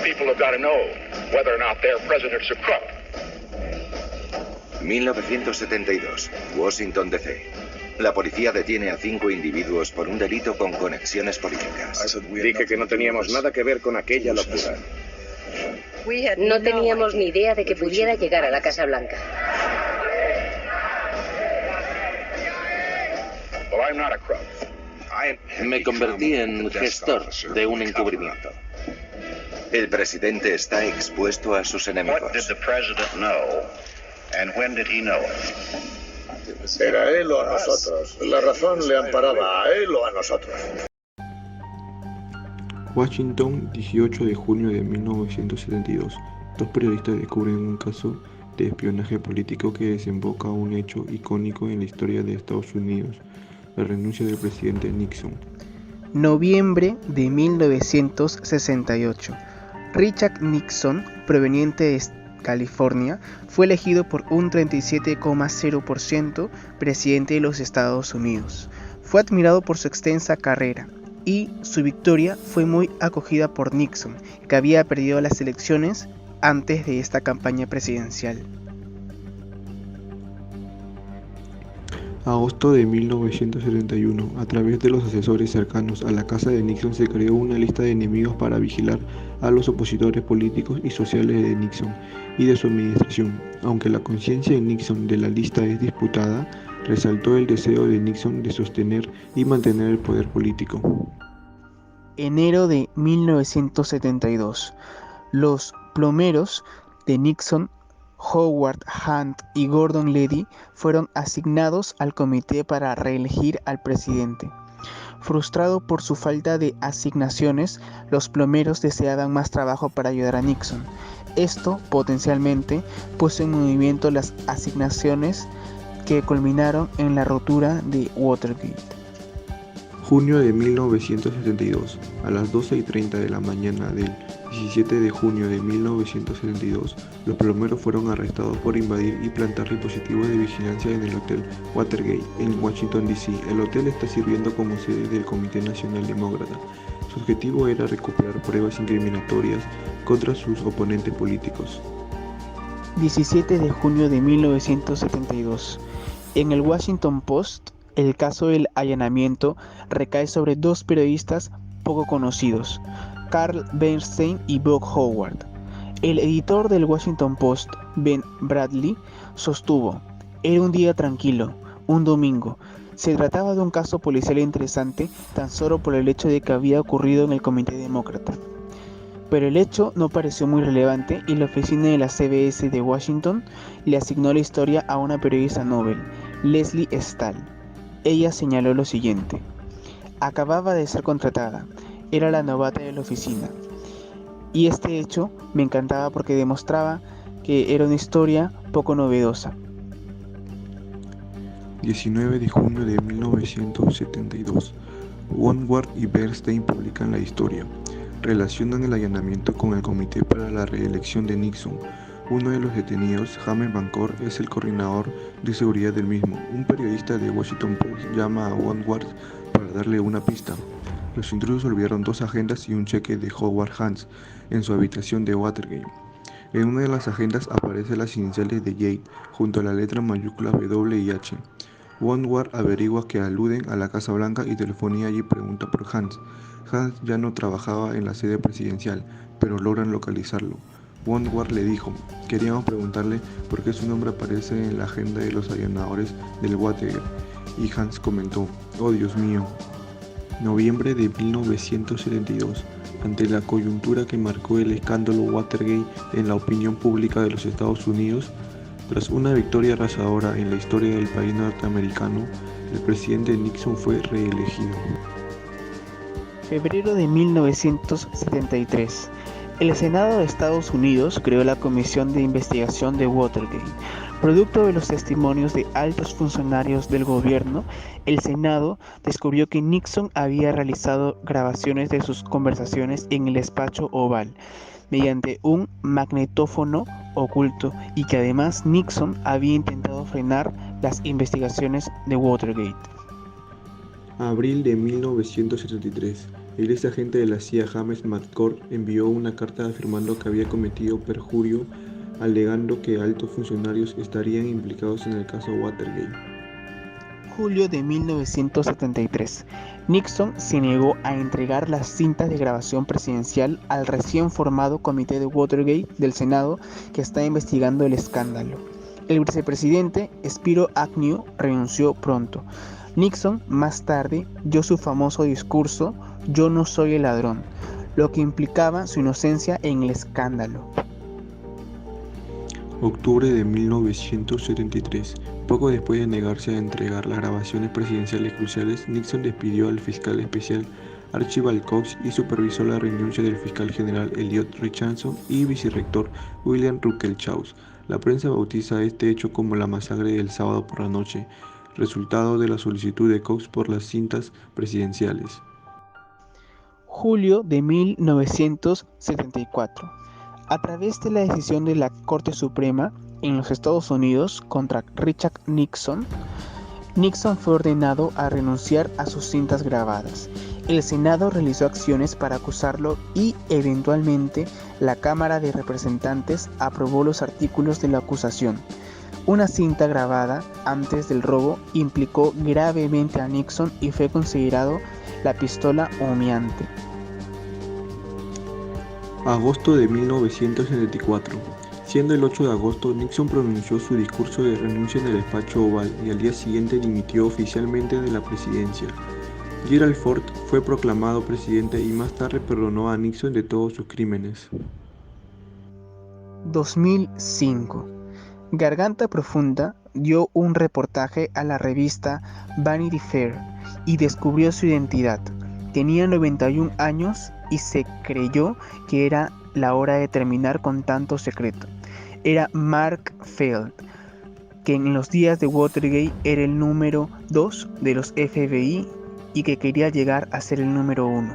people have got to know whether or not their president's a crook. 1972, Washington, D.C. La policía detiene a 5 individuos por un delito con conexiones políticas. Dije que no teníamos nada que ver con aquella locura. No teníamos ni idea de que pudiera llegar a la Casa Blanca. Well, I'm not a crook. Me convertí en gestor de un encubrimiento. El presidente está expuesto a sus enemigos. What did the president know, and when did he know it? ¿Era él o a nosotros? La razón le amparaba a él o a nosotros. Washington, 18 de junio de 1972. Dos periodistas descubren un caso de espionaje político que desemboca un hecho icónico en la historia de Estados Unidos: la renuncia del presidente Nixon. Noviembre de 1968. Richard Nixon, proveniente de California, fue elegido por un 37,0% presidente de los Estados Unidos. Fue admirado por su extensa carrera y su victoria fue muy acogida por Nixon, que había perdido las elecciones antes de esta campaña presidencial. Agosto de 1971, a través de los asesores cercanos a la casa de Nixon se creó una lista de enemigos para vigilar a los opositores políticos y sociales de Nixon y de su administración. Aunque la conciencia de Nixon de la lista es disputada, resaltó el deseo de Nixon de sostener y mantener el poder político. Enero de 1972. Los plomeros de Nixon, Howard Hunt y Gordon Liddy, fueron asignados al comité para reelegir al presidente. Frustrado por su falta de asignaciones, los plomeros deseaban más trabajo para ayudar a Nixon. Esto potencialmente puso en movimiento las asignaciones que culminaron en la rotura de Watergate. Junio de 1972, a las 12:30 de la mañana del 17 de junio de 1972, los plomeros fueron arrestados por invadir y plantar dispositivos de vigilancia en el Hotel Watergate en Washington, D.C. El hotel está sirviendo como sede del Comité Nacional Demócrata. Su objetivo era recuperar pruebas incriminatorias contra sus oponentes políticos. 17 de junio de 1972. En el Washington Post, el caso del allanamiento recae sobre dos periodistas poco conocidos, Carl Bernstein y Bob Howard. El editor del Washington Post, Ben Bradley, sostuvo: era un día tranquilo, un domingo. Se trataba de un caso policial interesante tan solo por el hecho de que había ocurrido en el Comité Demócrata. Pero el hecho no pareció muy relevante y la oficina de la CBS de Washington le asignó la historia a una periodista novel, Leslie Stahl. Ella señaló lo siguiente: acababa de ser contratada, era la novata de la oficina. Y este hecho me encantaba porque demostraba que era una historia poco novedosa. 19 de junio de 1972. Woodward y Bernstein publican la historia. Relacionan el allanamiento con el Comité para la Reelección de Nixon. Uno de los detenidos, James Bancor, es el coordinador de seguridad del mismo. Un periodista de Washington Post llama a Woodward para darle una pista. Los intrusos olvidaron 2 agendas y un cheque de Howard Hunt en su habitación de Watergate. En una de las agendas aparecen las iniciales de Jade junto a la letra mayúscula W y H. Woodward averigua que aluden a la Casa Blanca y telefonía allí y pregunta por Hunt. Hunt ya no trabajaba en la sede presidencial, pero logran localizarlo. Woodward le dijo: queríamos preguntarle por qué su nombre aparece en la agenda de los allanadores del Watergate. Y Hunt comentó: oh Dios mío. Noviembre de 1972. Ante la coyuntura que marcó el escándalo Watergate en la opinión pública de los Estados Unidos, tras una victoria arrasadora en la historia del país norteamericano, el presidente Nixon fue reelegido. Febrero de 1973. El Senado de Estados Unidos creó la Comisión de Investigación de Watergate. Producto de los testimonios de altos funcionarios del gobierno, el Senado descubrió que Nixon había realizado grabaciones de sus conversaciones en el despacho Oval mediante un magnetófono oculto y que además Nixon había intentado frenar las investigaciones de Watergate. Abril de 1973. El ex agente de la CIA James McCord envió una carta afirmando que había cometido perjurio, alegando que altos funcionarios estarían implicados en el caso Watergate. Julio de 1973. Nixon se negó a entregar las cintas de grabación presidencial al recién formado Comité de Watergate del Senado que está investigando el escándalo. El vicepresidente Spiro Agnew renunció pronto. Nixon más tarde dio su famoso discurso "Yo no soy el ladrón", lo que implicaba su inocencia en el escándalo. Octubre de 1973. Poco después de negarse a entregar las grabaciones presidenciales cruciales, Nixon despidió al fiscal especial Archibald Cox y supervisó la renuncia del fiscal general Elliot Richardson y vicerrector William Ruckelshaus. La prensa bautiza este hecho como la masacre del sábado por la noche, resultado de la solicitud de Cox por las cintas presidenciales. Julio de 1974. A través de la decisión de la Corte Suprema en los Estados Unidos contra Richard Nixon, Nixon fue ordenado a renunciar a sus cintas grabadas. El Senado realizó acciones para acusarlo y, eventualmente, la Cámara de Representantes aprobó los artículos de la acusación. Una cinta grabada antes del robo implicó gravemente a Nixon y fue considerado la pistola humeante. Agosto de 1974. Siendo el 8 de agosto, Nixon pronunció su discurso de renuncia en el despacho Oval y al día siguiente dimitió oficialmente de la presidencia. Gerald Ford fue proclamado presidente y más tarde perdonó a Nixon de todos sus crímenes. 2005. Garganta Profunda dio un reportaje a la revista Vanity Fair y descubrió su identidad. Tenía 91 años y se creyó que era la hora de terminar con tanto secreto. Era Mark Feld, que en los días de Watergate era el número 2 de los FBI y que quería llegar a ser el número 1.